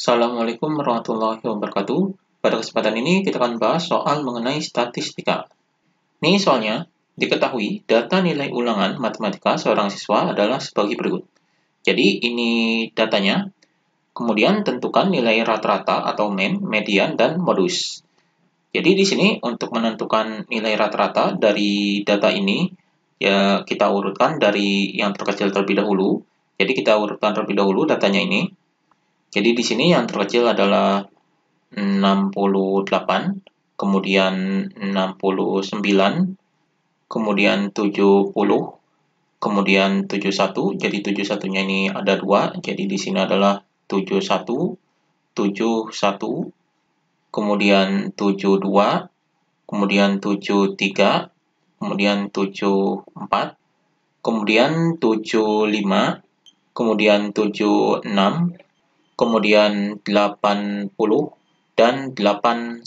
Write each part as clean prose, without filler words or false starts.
Assalamualaikum warahmatullahi wabarakatuh. Pada kesempatan ini kita akan bahas soal mengenai statistika. Nih soalnya, diketahui data nilai ulangan matematika seorang siswa adalah sebagai berikut. Jadi ini datanya, kemudian tentukan nilai rata-rata atau mean, median, dan modus. Jadi di sini untuk menentukan nilai rata-rata dari data ini, ya kita urutkan dari yang terkecil terlebih dahulu. Jadi kita urutkan terlebih dahulu datanya ini. Jadi di sini yang terkecil adalah 68, kemudian 69, kemudian 70, kemudian 71. Jadi 71-nya ini ada 2, jadi di sini adalah 71, 71, kemudian 72, kemudian 73, kemudian 74, kemudian 75, kemudian 76, kemudian 80, dan 81.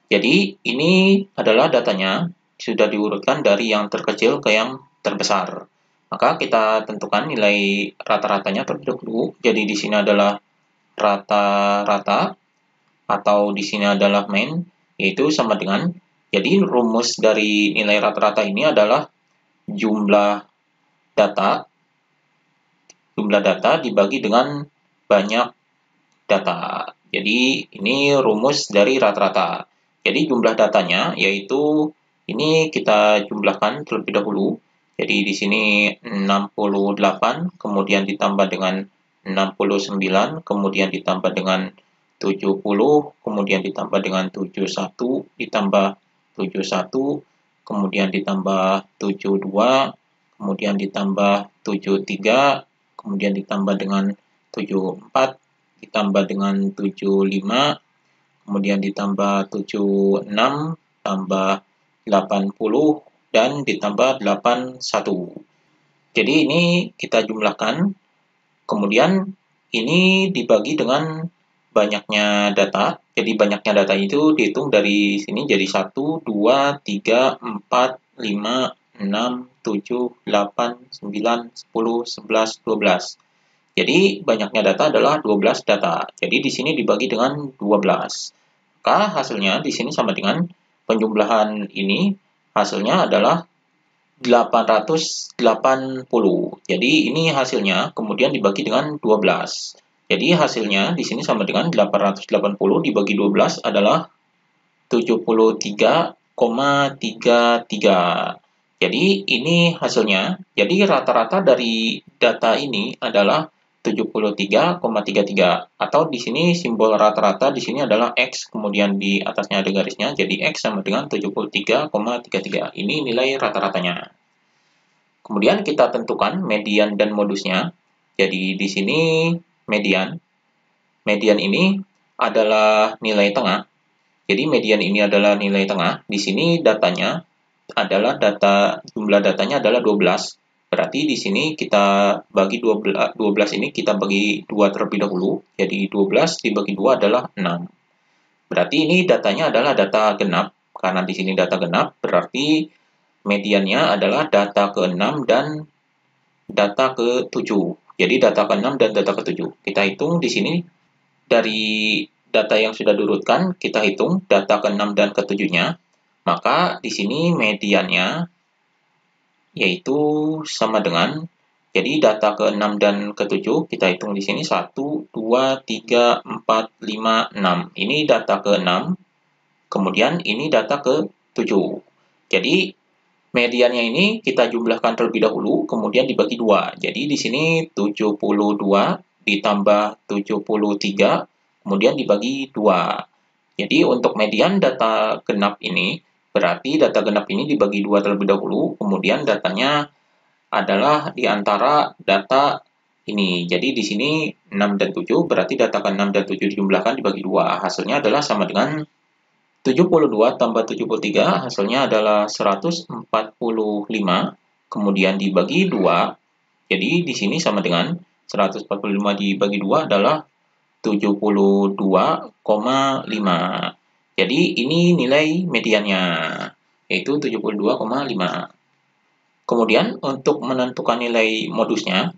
Jadi ini adalah datanya sudah diurutkan dari yang terkecil ke yang terbesar. Maka kita tentukan nilai rata-ratanya terlebih dahulu. Jadi di sini adalah rata-rata atau di sini adalah mean, yaitu sama dengan, jadi rumus dari nilai rata-rata ini adalah jumlah data dibagi dengan banyak data. Jadi ini rumus dari rata-rata. Jadi jumlah datanya yaitu ini kita jumlahkan terlebih dahulu. Jadi di sini 68, kemudian ditambah dengan 69, kemudian ditambah dengan 70, kemudian ditambah dengan 71, ditambah 71, kemudian ditambah 72, kemudian ditambah 73, kemudian ditambah dengan 74, ditambah dengan 75, kemudian ditambah 76, tambah 80, dan ditambah 81. Jadi ini kita jumlahkan, kemudian ini dibagi dengan banyaknya data. Jadi banyaknya data itu dihitung dari sini jadi 1, 2, 3, 4, 5, 6, 7, 8, 9, 10, 11, 12. Jadi banyaknya data adalah 12 data. Jadi di sini dibagi dengan 12. Maka hasilnya di sini sama dengan penjumlahan ini hasilnya adalah 880. Jadi ini hasilnya kemudian dibagi dengan 12. Jadi hasilnya di sini sama dengan 880 dibagi 12 adalah 73,33. Jadi ini hasilnya. Jadi rata-rata dari data ini adalah 73,33, atau di sini simbol rata-rata di sini adalah X, kemudian di atasnya ada garisnya, jadi X sama dengan 73,33. Ini nilai rata-ratanya. Kemudian kita tentukan median dan modusnya. Jadi di sini median. Median ini adalah nilai tengah. Jadi median ini adalah nilai tengah. Di sini datanya adalah jumlah datanya adalah 12. Berarti di sini kita bagi 12 ini kita bagi 2 terlebih dahulu. Jadi 12 dibagi 2 adalah 6. Berarti ini datanya adalah data genap. Karena di sini data genap, berarti mediannya adalah data ke-6 dan data ke-7. Jadi data ke-6 dan data ke-7. Kita hitung di sini dari data yang sudah diurutkan, kita hitung data ke-6 dan ke-7-nya. Maka di sini mediannya yaitu sama dengan, jadi data ke-6 dan ke-7 kita hitung di sini 1, 2, 3, 4, 5, 6. Ini data ke-6, kemudian ini data ke-7. Jadi mediannya ini kita jumlahkan terlebih dahulu, kemudian dibagi 2. Jadi di sini 72 ditambah 73, kemudian dibagi 2. Jadi untuk median data genap ini, berarti data genap ini dibagi 2 terlebih dahulu, kemudian datanya adalah di antara data ini. Jadi di sini 6 dan 7, berarti data ke-6 dan 7 dijumlahkan dibagi 2. Hasilnya adalah sama dengan 72 tambah 73, hasilnya adalah 145, kemudian dibagi 2. Jadi di sini sama dengan 145 dibagi 2 adalah 72,5. Jadi ini nilai mediannya, yaitu 72,5. Kemudian untuk menentukan nilai modusnya,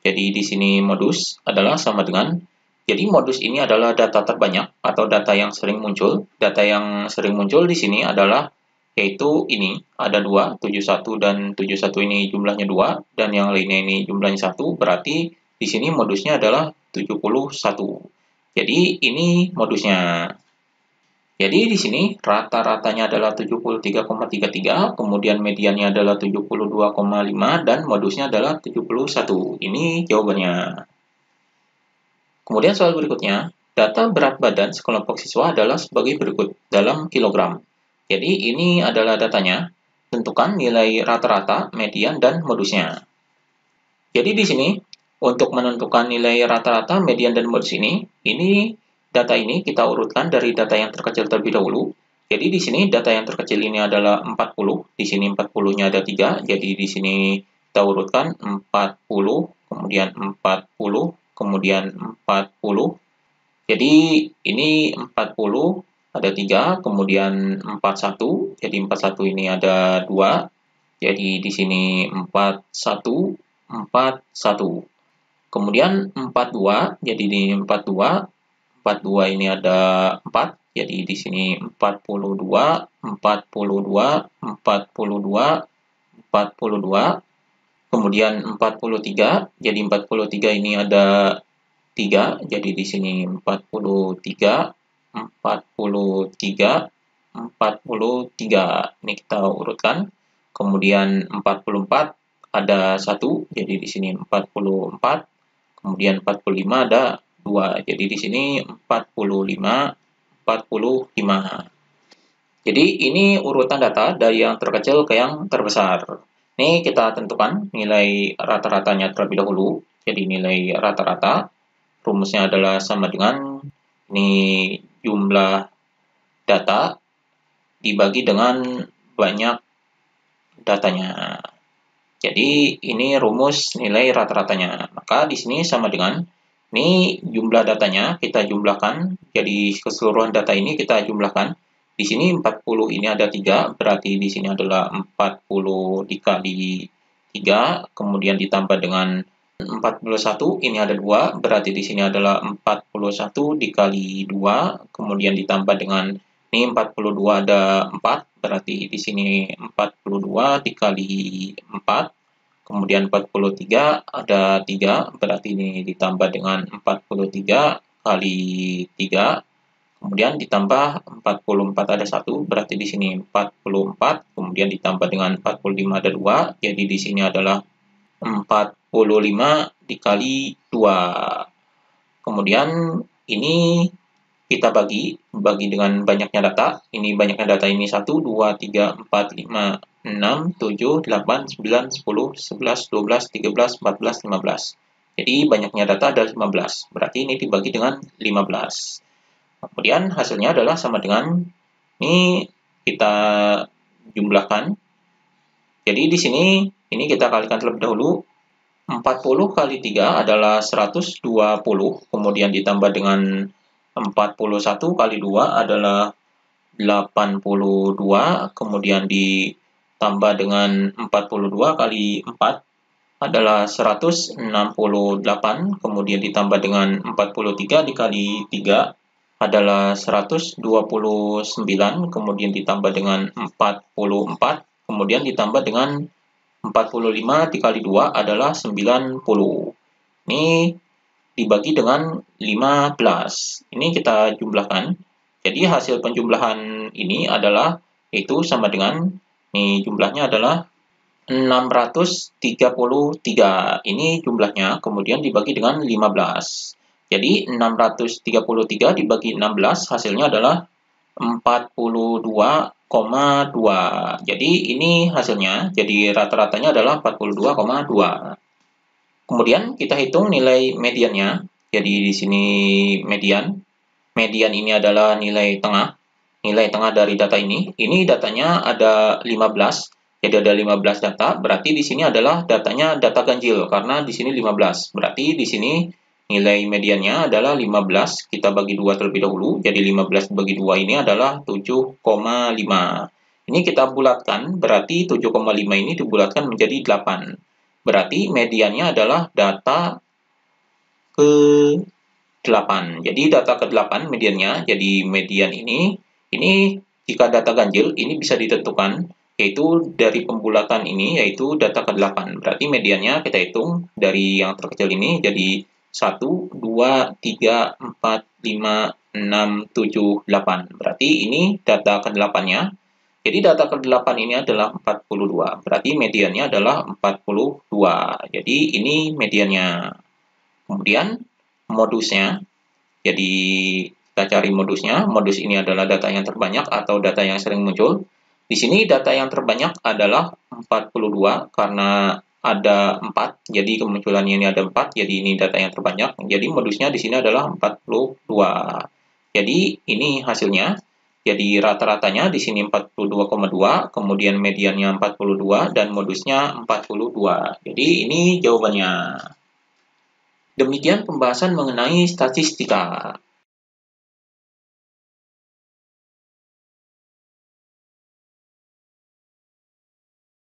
jadi di sini modus adalah sama dengan Jadi modus ini adalah data terbanyak atau data yang sering muncul. Data yang sering muncul di sini adalah yaitu ini ada 2, 71 dan 71 ini jumlahnya 2 dan yang lainnya ini jumlahnya 1. Berarti di sini modusnya adalah 71. Jadi ini modusnya. Jadi di sini rata-ratanya adalah 73,33, kemudian mediannya adalah 72,5 dan modusnya adalah 71. Ini jawabannya. Kemudian soal berikutnya, data berat badan sekelompok siswa adalah sebagai berikut dalam kilogram. Jadi ini adalah datanya, tentukan nilai rata-rata, median, dan modusnya. Jadi di sini, untuk menentukan nilai rata-rata, median, dan modus ini data ini kita urutkan dari data yang terkecil terlebih dahulu. Jadi di sini data yang terkecil ini adalah 40, di sini 40-nya ada 3, jadi di sini kita urutkan 40, kemudian 40, kemudian 40. Jadi ini 40 ada 3, kemudian 41. Jadi 41 ini ada 2. Jadi di sini 41, 41. Kemudian 42, jadi di 42. 42 ini ada 4. Jadi di sini 42, 42, 42, 42. Kemudian 43, jadi 43 ini ada 3, jadi di sini 43, 43, 43. Ini kita urutkan. Kemudian 44 ada 1, jadi di sini 44. Kemudian 45 ada 2, jadi di sini 45, 45. Jadi ini urutan data dari yang terkecil ke yang terbesar. Ini kita tentukan nilai rata-ratanya terlebih dahulu. Jadi nilai rata-rata rumusnya adalah sama dengan ini jumlah data dibagi dengan banyak datanya. Jadi ini rumus nilai rata-ratanya. Maka di sini sama dengan ini jumlah datanya kita jumlahkan. Jadi keseluruhan data ini kita jumlahkan. Di sini 40 ini ada 3, berarti di sini adalah 40 dikali 3, kemudian ditambah dengan 41, ini ada 2, berarti di sini adalah 41 dikali 2, kemudian ditambah dengan ini 42 ada 4, berarti di sini 42 dikali 4, kemudian 43 ada 3, berarti ini ditambah dengan 43 kali 3, kemudian ditambah 44 ada 1, berarti di sini 44, kemudian ditambah dengan 45 ada 2, jadi di sini adalah 45 dikali 2. Kemudian ini kita bagi dengan banyaknya data. Ini banyaknya data ini 1, 2, 3, 4, 5, 6, 7, 8, 9, 10, 11, 12, 13, 14, 15. Jadi banyaknya data ada 15. Berarti ini dibagi dengan 15. Kemudian hasilnya adalah sama dengan ini kita jumlahkan. Jadi di sini ini kita kalikan terlebih dahulu. 40 kali 3 adalah 120, kemudian ditambah dengan 41 kali 2 adalah 82, kemudian ditambah dengan 42 kali 4 adalah 168, kemudian ditambah dengan 43 dikali 3 adalah 129, kemudian ditambah dengan 44, kemudian ditambah dengan 45 dikali 2 adalah 90. Ini dibagi dengan 15. Ini kita jumlahkan. Jadi hasil penjumlahan ini adalah itu sama dengan ini jumlahnya adalah 633. Ini jumlahnya kemudian dibagi dengan 15. Jadi 633 dibagi 16 hasilnya adalah 42,2. Jadi ini hasilnya, jadi rata-ratanya adalah 42,2. Kemudian kita hitung nilai mediannya. Jadi di sini median. Median ini adalah nilai tengah. Nilai tengah dari data ini. Ini datanya ada 15. Jadi ada 15 data, berarti di sini adalah datanya data ganjil karena di sini 15. Berarti di sini nilai mediannya adalah 15, kita bagi 2 terlebih dahulu. Jadi 15 bagi 2 ini adalah 7,5. Ini kita bulatkan, berarti 7,5 ini dibulatkan menjadi 8. Berarti mediannya adalah data ke 8. Jadi data ke-8 mediannya, jadi median ini jika data ganjil, ini bisa ditentukan, yaitu dari pembulatan ini, yaitu data ke-8. Berarti mediannya kita hitung dari yang terkecil ini, jadi 1, 2, 3, 4, 5, 6, 7, 8. Berarti ini data ke-8-nya. Jadi data ke-8 ini adalah 42. Berarti mediannya adalah 42. Jadi ini mediannya. Kemudian modusnya. Jadi kita cari modusnya. Modus ini adalah data yang terbanyak atau data yang sering muncul. Di sini data yang terbanyak adalah 42 karena ada 4. Jadi kemunculannya ini ada 4. Jadi ini data yang terbanyak. Jadi modusnya di sini adalah 42. Jadi ini hasilnya. Jadi rata-ratanya di sini 42,2, kemudian mediannya 42 dan modusnya 42. Jadi ini jawabannya. Demikian pembahasan mengenai statistika.